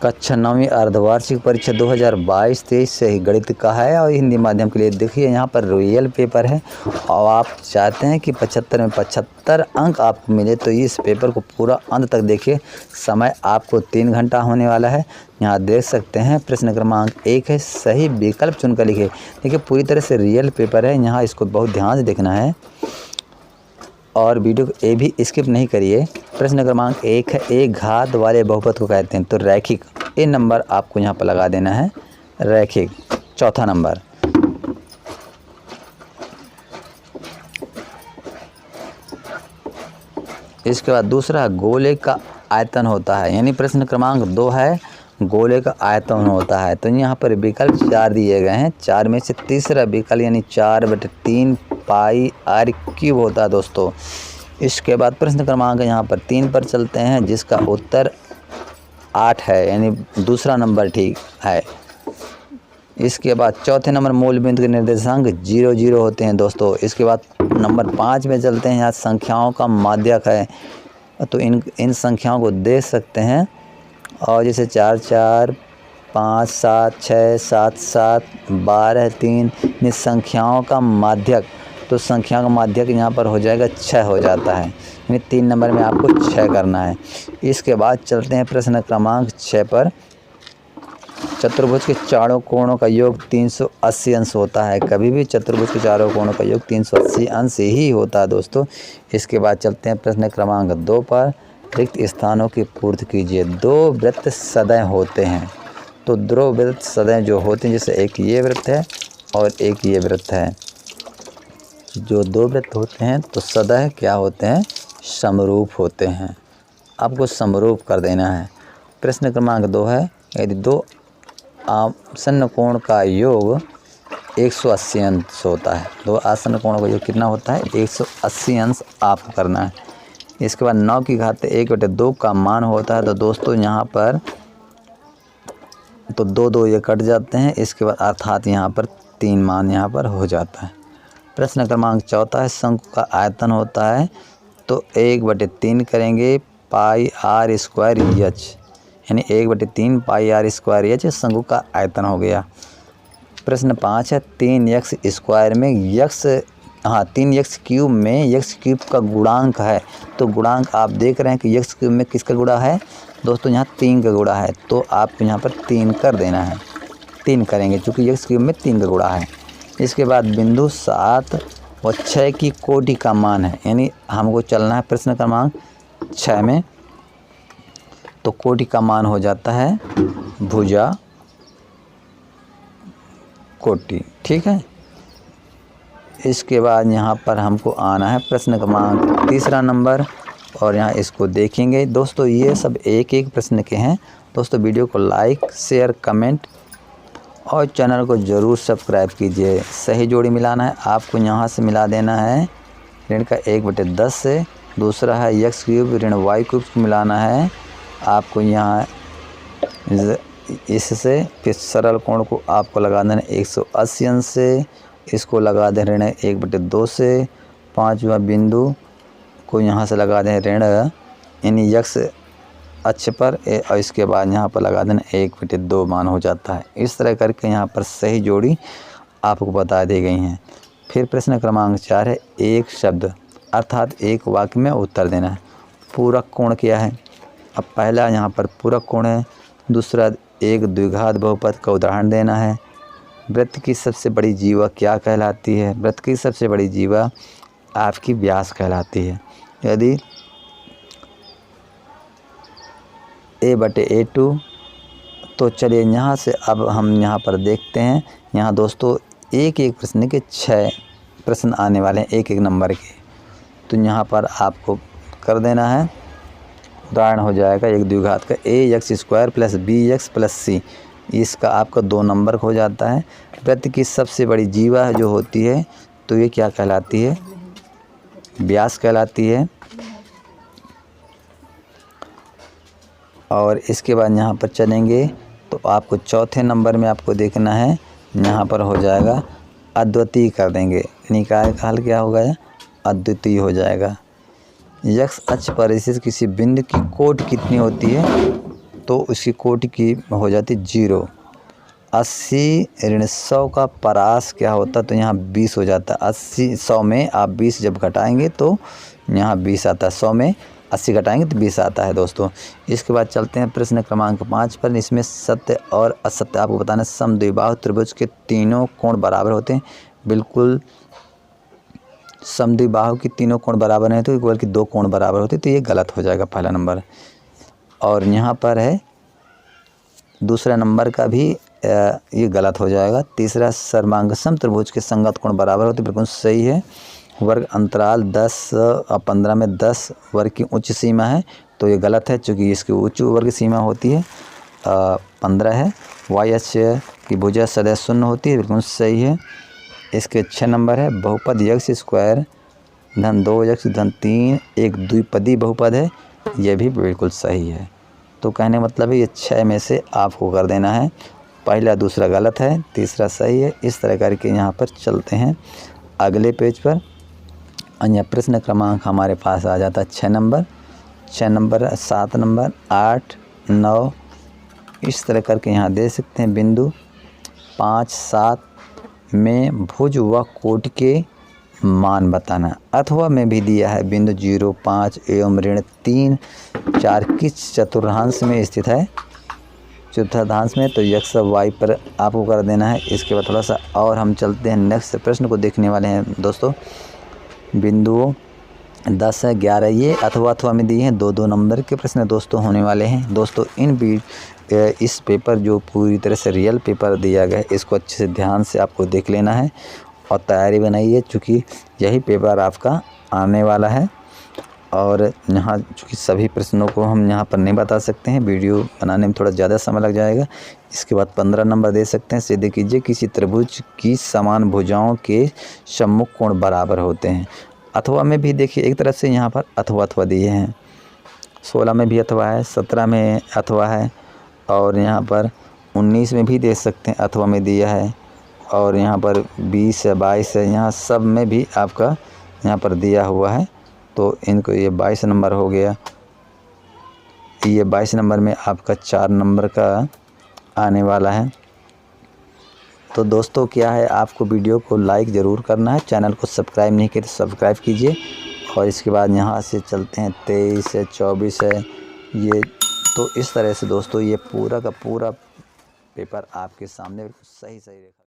कक्षा 9वीं अर्धवार्षिक परीक्षा 2022-23 से ही गणित का है और हिंदी माध्यम के लिए देखिए यहाँ पर रियल पेपर है और आप चाहते हैं कि 75 में 75 अंक आपको मिले तो इस पेपर को पूरा अंत तक देखिए। समय आपको 3 घंटा होने वाला है। यहाँ देख सकते हैं प्रश्न क्रमांक 1 है, सही विकल्प चुनकर लिखिए। देखिए पूरी तरह से रियल पेपर है, यहाँ इसको बहुत ध्यान से देखना है और वीडियो को ये भी स्किप नहीं करिए। प्रश्न क्रमांक 1 है, एक घात वाले बहुपद को कहते हैं तो रैखिक। ये नंबर आपको यहाँ पर लगा देना है, रैखिक। चौथा नंबर इसके बाद दूसरा गोले का आयतन होता है, यानी प्रश्न क्रमांक 2 है, गोले का आयतन होता है। तो यहाँ पर विकल्प 4 दिए गए हैं, 4 में से तीसरा विकल्प यानी 4/3 पाई r क्यूब होता है दोस्तों। इसके बाद प्रश्न क्रमांक यहाँ पर 3 पर चलते हैं, जिसका उत्तर 8 है, यानी दूसरा नंबर ठीक है। इसके बाद चौथे नंबर मूल बिंदु के निर्देशांक 0 0 होते हैं दोस्तों। इसके बाद नंबर 5 में चलते हैं, यहाँ संख्याओं का माध्यक है तो इन संख्याओं को देख सकते हैं और जैसे 4 4 5 7 6 7 7 12 3 इन संख्याओं का माध्यक, तो संख्या का माध्यक यहाँ पर हो जाएगा 6 हो जाता है, यानी 3 नंबर में आपको 6 करना है। इसके बाद चलते हैं प्रश्न क्रमांक 6 पर। चतुर्भुज के चारों कोणों का योग 380 अंश होता है। कभी भी चतुर्भुज के चारों कोणों का योग 380 अंश ही होता है दोस्तों। इसके बाद चलते हैं प्रश्न क्रमांक 2 पर। रिक्त स्थानों की पूर्ति कीजिए। 2 वृत्त सदैव होते हैं, तो 2 वृत्त सदैव जो होते हैं, जैसे एक ये वृत्त है और एक ये वृत्त है, जो 2 वृत्त होते हैं तो सदैव क्या होते हैं, समरूप होते हैं। आपको समरूप कर देना है। प्रश्न क्रमांक 2 है, यदि 2 आसन्न कोण का योग 180 अंश होता है, 2 आसन्न कोणों का योग कितना होता है, 180 अंश आपको करना है। इसके बाद 9 की घात 1/2 का मान होता है, तो दोस्तों यहाँ पर तो 2 2 ये कट जाते हैं। इसके बाद अर्थात यहाँ पर 3 मान यहाँ पर हो जाता है। प्रश्न क्रमांक 4 है, शंकु का आयतन होता है तो 1/3 करेंगे पाई r स्क्वायर h, यानी 1/3 पाई r स्क्वायर h शंकु का आयतन हो गया। प्रश्न 5 है, 3x स्क्वायर में x 3x क्यूब में x क्यूब का गुणांक है, तो गुणांक आप देख रहे हैं कि x क्यूब में किसका गुणा है दोस्तों, यहाँ 3 का गुणा है, तो आपको यहाँ पर 3 कर देना है, 3 करेंगे क्योंकि x क्यूब में 3 का गुणा है। इसके बाद बिंदु 7 और 6 की कोटि का मान है, यानी हमको चलना है प्रश्न क्रमांक 6 में, तो कोटि का मान हो जाता है भुजा कोटि, ठीक है। इसके बाद यहाँ पर हमको आना है प्रश्न क्रमांक 3 नंबर और यहाँ इसको देखेंगे दोस्तों। ये सब एक एक प्रश्न के हैं दोस्तों। वीडियो को लाइक शेयर कमेंट और चैनल को ज़रूर सब्सक्राइब कीजिए। सही जोड़ी मिलाना है, आपको यहाँ से मिला देना है ऋण का 1/10 से। दूसरा है x क्यूब ऋण y क्यूब को मिलाना है आपको यहाँ इससे। फिर सरल कोण को आपको लगा देना 180 अंश से, इसको लगा दें ऋण 1/2 से। 5वां बिंदु को यहाँ से लगा दें ऋण यानी x अक्ष पर, और इसके बाद यहाँ पर लगा देना 1/2 मान हो जाता है। इस तरह करके यहाँ पर सही जोड़ी आपको बता दी गई हैं। फिर प्रश्न क्रमांक 4 है, एक शब्द अर्थात एक वाक्य में उत्तर देना है। पूरक कोण क्या है, अब पहला यहाँ पर पूरक कोण है। दूसरा एक द्विघात बहुपद का उदाहरण देना है। वृत्त की सबसे बड़ी जीवा क्या कहलाती है, वृत्त की सबसे बड़ी जीवा आपकी व्यास कहलाती है। यदि a/a2, तो चलिए यहाँ से अब हम यहाँ पर देखते हैं। यहाँ दोस्तों एक एक प्रश्न के 6 प्रश्न आने वाले हैं, एक एक नंबर के, तो यहाँ पर आपको कर देना है। उदाहरण हो जाएगा एक द्विघात का ax² + bx + c, इसका आपका 2 नंबर हो जाता है। वृत्त की सबसे बड़ी जीवा जो होती है तो ये क्या कहलाती है, व्यास कहलाती है। और इसके बाद यहाँ पर चलेंगे तो आपको चौथे नंबर में आपको देखना है, यहाँ पर हो जाएगा अद्वितीय कर देंगे। निकाय का हल क्या होगा, अद्वितीय हो जाएगा। x अक्ष पर स्थित किसी बिंदु की कोटि कितनी होती है, तो उसकी कोटि की हो जाती 0। 80 ऋण 100 का परास क्या होता, तो यहाँ 20 हो जाता। 100 में आप 20 जब घटाएंगे तो यहाँ 20 आता है। 100 में 80 घटाएंगे तो 20 आता है दोस्तों। इसके बाद चलते हैं प्रश्न क्रमांक 5 पर। इसमें सत्य और असत्य आपको बताना। समद्विबाहु त्रिभुज के तीनों कोण बराबर होते हैं। बिल्कुल समद्विबाहु की तीनों कोण बराबर हैं तो केवल की 2 कोण बराबर होते, तो ये गलत हो जाएगा पहला नंबर। और यहाँ पर है दूसरा नंबर का भी ये गलत हो जाएगा। तीसरा सर्वांगसम त्रिभुज के संगत कोण बराबर होते, बिल्कुल सही है। वर्ग अंतराल 10 और 15 में 10 वर्ग की उच्च सीमा है, तो ये गलत है क्योंकि इसकी उच्च वर्ग सीमा होती है 15 है। वाई एच की भुजा सदैव 0 होती है, बिल्कुल सही है। इसके 6 नंबर है। बहुपद यक्ष स्क्वायर धन 2 यक्ष धन 3 एक द्विपदी बहुपद है, यह भी बिल्कुल सही है। तो कहने मतलब है ये 6 में से आपको कर देना है। पहला दूसरा गलत है, तीसरा सही है। इस तरह करके यहाँ पर चलते हैं अगले पेज पर। अन्य प्रश्न क्रमांक हमारे पास आ जाता है 6 नंबर, 7 नंबर, 8, 9। इस तरह करके यहाँ दे सकते हैं बिंदु 5, 7 में भुज व कोटि के मान बताना। अथवा में भी दिया है बिंदु 0, 5 एवं ऋण 3, 4 किस चतुर्थांश में स्थित है, चतुर्थांश में, तो यक्ष वाई पर आपको कर देना है। इसके बाद थोड़ा सा और हम चलते हैं नेक्स्ट प्रश्न को देखने वाले हैं दोस्तों। बिंदुओं 10 है, 11 ये अथवा में दिए हैं। 2-2 नंबर के प्रश्न दोस्तों होने वाले हैं दोस्तों। इस पेपर जो पूरी तरह से रियल पेपर दिया गया है, इसको अच्छे से ध्यान से आपको देख लेना है और तैयारी बनाइए, चूँकि यही पेपर आपका आने वाला है। और यहाँ चूँकि सभी प्रश्नों को हम यहाँ पर नहीं बता सकते हैं, वीडियो बनाने में थोड़ा ज़्यादा समय लग जाएगा। इसके बाद 15 नंबर दे सकते हैं। सिद्ध कीजिए किसी त्रिभुज की समान भुजाओं के सम्मुख कोण बराबर होते हैं। अथवा में भी देखिए एक तरफ से यहाँ पर अथवा दिए हैं। 16 में भी अथवा है, 17 में अथवा है, और यहाँ पर 19 में भी दे सकते हैं, अथवा में दिया है। और यहाँ पर 20 है, 22 है, यहाँ सब में भी आपका यहाँ पर दिया हुआ है। तो इनको ये 22 नंबर हो गया। ये 22 नंबर में आपका 4 नंबर का आने वाला है। तो दोस्तों क्या है, आपको वीडियो को लाइक ज़रूर करना है, चैनल को सब्सक्राइब नहीं किया तो सब्सक्राइब कीजिए। और इसके बाद यहाँ से चलते हैं 23 है, 24 है ये। तो इस तरह से दोस्तों ये पूरा का पूरा पेपर आपके सामने सही रेखा